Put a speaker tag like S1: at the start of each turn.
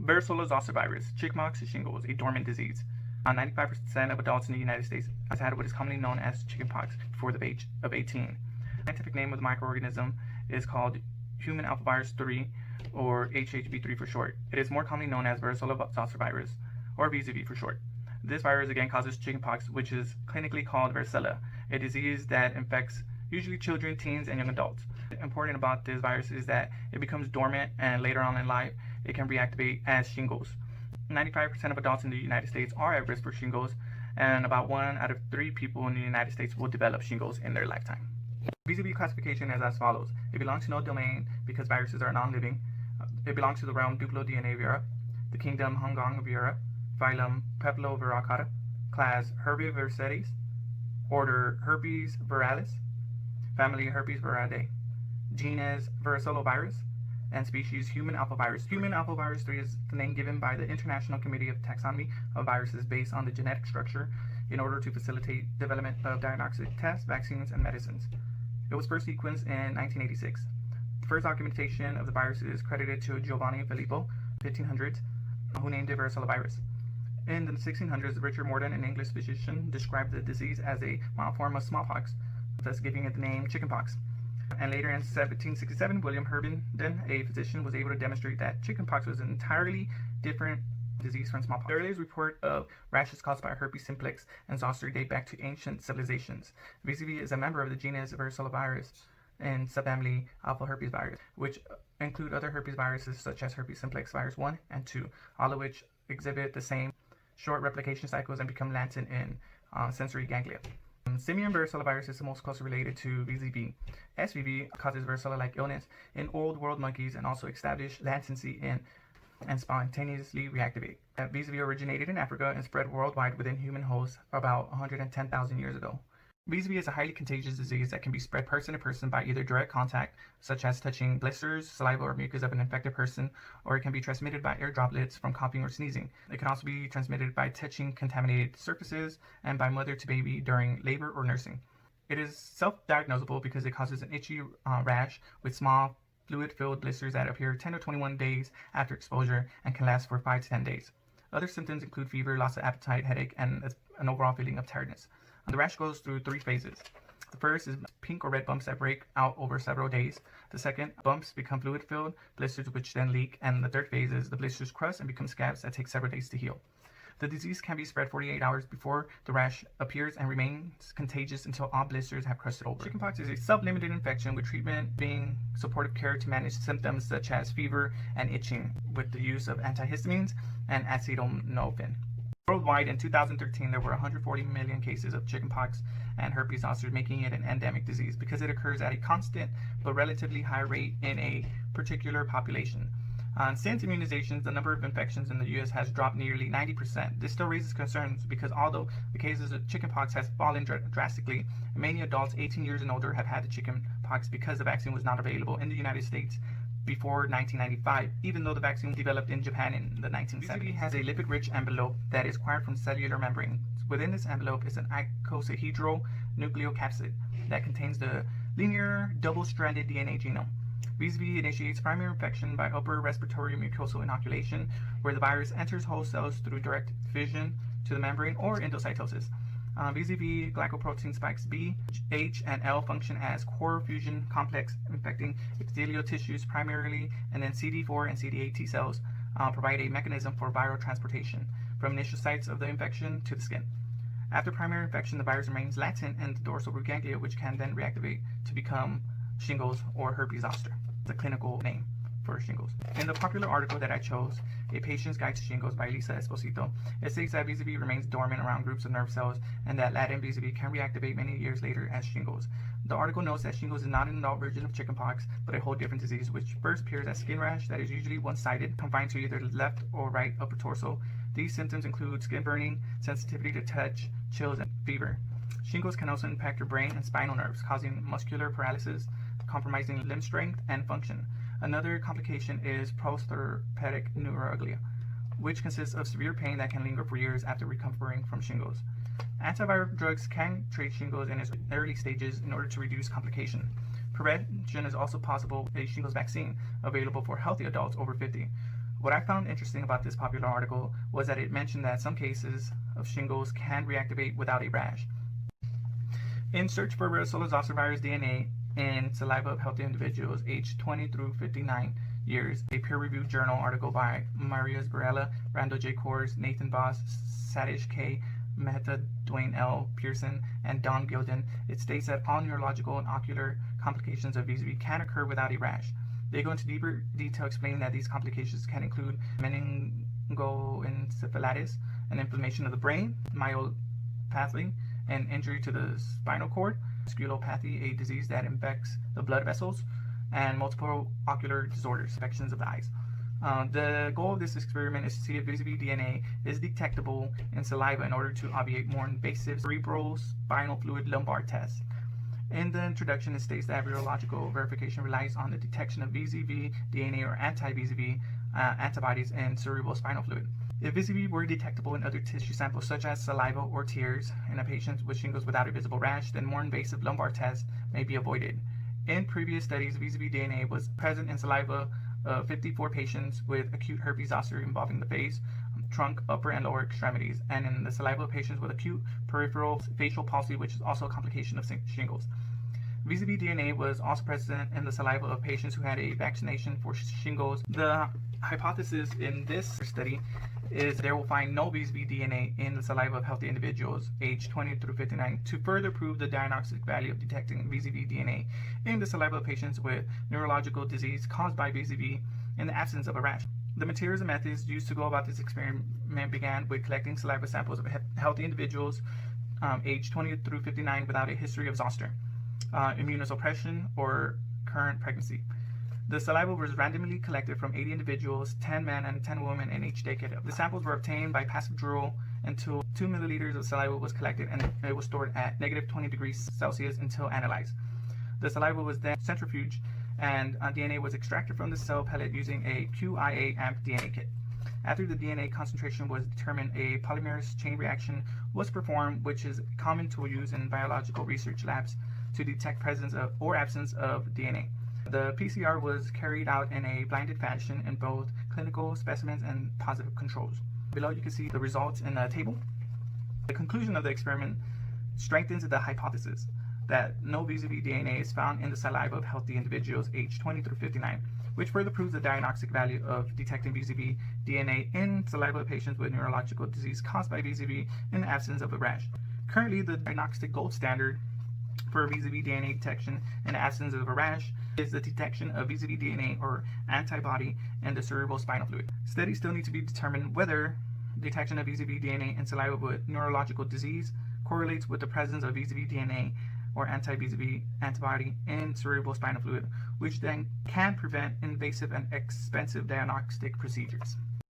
S1: Varicella Zoster Virus, chickenpox, shingles, a dormant disease. 95% of adults in the United States has had what is commonly known as chickenpox before the age of 18. The scientific name of the microorganism is called human alphavirus 3, or HHV3 for short. It is more commonly known as Varicella Zoster Virus, or VZV for short. This virus again causes chickenpox, which is clinically called varicella, a disease that infects usually children, teens, and young adults. Important about this virus is that it becomes dormant, and later on in life it can reactivate as shingles. 95% of adults in the United States are at risk for shingles, and about 1 out of 3 people in the United States will develop shingles in their lifetime. VZV classification is as follows. It belongs to no domain because viruses are non-living. It belongs to the realm Diplodenavira, the kingdom Hongongavira, phylum Papilloviracata, class Herbivoricides, order Herpes viralis, family Herpes viridae, genus Varicella virus, and species human alphavirus. Human alphavirus 3 is the name given by the International Committee of Taxonomy of Viruses based on the genetic structure in order to facilitate development of diagnostic tests, vaccines, and medicines. It was first sequenced in 1986. The first documentation of the virus is credited to Giovanni Filippo, 1500s, who named it Varicella virus. In the 1600s, Richard Morden, an English physician, described the disease as a mild form of smallpox, thus giving it the name chickenpox. And later in 1767, William Herndon, a physician, was able to demonstrate that chickenpox was an entirely different disease from smallpox. The earliest report of rashes caused by herpes simplex and zoster date back to ancient civilizations. VZV is a member of the genus Varicella virus and subfamily alpha herpes virus, which include other herpes viruses such as herpes simplex virus 1 and 2, all of which exhibit the same short replication cycles and become latent in sensory ganglia. Simian varicella virus is the most closely related to VZV. SVV causes varicella-like illness in old world monkeys and also established latency in and spontaneously reactivate. VZV originated in Africa and spread worldwide within human hosts about 110,000 years ago. VZV is a highly contagious disease that can be spread person to person by either direct contact, such as touching blisters, saliva, or mucus of an infected person, or it can be transmitted by air droplets from coughing or sneezing. It can also be transmitted by touching contaminated surfaces and by mother to baby during labor or nursing. It is self-diagnosable because it causes an itchy rash with small fluid-filled blisters that appear 10 to 21 days after exposure and can last for 5 to 10 days. Other symptoms include fever, loss of appetite, headache, and an overall feeling of tiredness. The rash goes through 3 phases. The first is pink or red bumps that break out over several days. The second, bumps become fluid-filled blisters which then leak. And the third phase is the blisters crust and become scabs that take several days to heal. The disease can be spread 48 hours before the rash appears and remains contagious until all blisters have crusted over. Chickenpox is a self-limited infection with treatment being supportive care to manage symptoms such as fever and itching with the use of antihistamines and acetaminophen. Worldwide, in 2013, there were 140 million cases of chickenpox and herpes zoster, making it an endemic disease because it occurs at a constant but relatively high rate in a particular population. Since immunizations, the number of infections in the U.S. has dropped nearly 90%. This still raises concerns because although the cases of chickenpox has fallen drastically, many adults 18 years and older have had the chickenpox because the vaccine was not available in the United States before 1995, even though the vaccine was developed in Japan in the 1970s. VZV has a lipid-rich envelope that is acquired from cellular membranes. Within this envelope is an icosahedral nucleocapsid that contains the linear double-stranded DNA genome. VZV initiates primary infection by upper respiratory mucosal inoculation, where the virus enters host cells through direct fission to the membrane or endocytosis. VZV glycoprotein spikes B, H, and L function as core fusion complex infecting epithelial tissues primarily, and then CD4 and CD8 T cells provide a mechanism for viral transportation from initial sites of the infection to the skin. After primary infection, the virus remains latent in the dorsal root ganglia, which can then reactivate to become shingles or herpes zoster, the clinical name for shingles. In the popular article that I chose, A Patient's Guide to Shingles by Lisa Esposito, it states that VZV remains dormant around groups of nerve cells and that latent VZV can reactivate many years later as shingles. The article notes that shingles is not an adult version of chickenpox, but a whole different disease which first appears as skin rash that is usually one-sided, confined to either the left or right upper torso. These symptoms include skin burning, sensitivity to touch, chills, and fever. Shingles can also impact your brain and spinal nerves, causing muscular paralysis, compromising limb strength and function. Another complication is postherpetic neuralgia, which consists of severe pain that can linger for years after recovering from shingles. Antiviral drugs can treat shingles in its early stages in order to reduce complication. Prevention is also possible with a shingles vaccine available for healthy adults over 50. What I found interesting about this popular article was that it mentioned that some cases of shingles can reactivate without a rash. In search for Varicella Zoster Virus DNA in saliva of healthy individuals aged 20 through 59 years, a peer-reviewed journal article by Marius Barella, Randall J. Kors, Nathan Voss, Satish K. Mehta, Dwayne L. Pearson, and Don Gilden, it states that all neurological and ocular complications of VZV can occur without a rash. They go into deeper detail explaining that these complications can include meningoencephalitis, an inflammation of the brain, myopathy, an injury to the spinal cord, sculopathy, a disease that infects the blood vessels, and multiple ocular disorders, infections of the eyes. The goal of this experiment is to see if VZV DNA is detectable in saliva in order to obviate more invasive cerebral spinal fluid lumbar tests. In the introduction, it states that virological verification relies on the detection of VZV DNA or anti-VZV antibodies in cerebral spinal fluid. If VZV were detectable in other tissue samples such as saliva or tears in a patient with shingles without a visible rash, then more invasive lumbar tests may be avoided. In previous studies, VZV DNA was present in saliva of 54 patients with acute herpes zoster involving the face, trunk, upper and lower extremities, and in the saliva of patients with acute peripheral facial palsy, which is also a complication of shingles. VZV DNA was also present in the saliva of patients who had a vaccination for shingles. The hypothesis in this study is there will find no VZV DNA in the saliva of healthy individuals aged 20 through 59 to further prove the diagnostic value of detecting VZV DNA in the saliva of patients with neurological disease caused by VZV in the absence of a rash. The materials and methods used to go about this experiment began with collecting saliva samples of healthy individuals aged 20 through 59 without a history of zoster, immunosuppression, or current pregnancy. The saliva was randomly collected from 80 individuals, 10 men and 10 women in each decade. The samples were obtained by passive drool until 2 milliliters of saliva was collected, and it was stored at -20 degrees Celsius until analyzed. The saliva was then centrifuged, and DNA was extracted from the cell pellet using a QIA-AMP DNA kit. After the DNA concentration was determined, a polymerase chain reaction was performed, which is a common tool used in biological research labs to detect presence of or absence of DNA. The PCR was carried out in a blinded fashion in both clinical specimens and positive controls. Below you can see the results in the table. The conclusion of the experiment strengthens the hypothesis that no VZV DNA is found in the saliva of healthy individuals aged 20 through 59, which further proves the diagnostic value of detecting VZV DNA in saliva of patients with neurological disease caused by VZV in the absence of a rash. Currently, the diagnostic gold standard for VZV DNA detection in the absence of a rash is the detection of VZV DNA or antibody in the cerebral spinal fluid. Studies still need to be determined whether detection of VZV DNA in saliva with neurological disease correlates with the presence of VZV DNA or anti-VZV antibody in cerebral spinal fluid, which then can prevent invasive and expensive diagnostic procedures.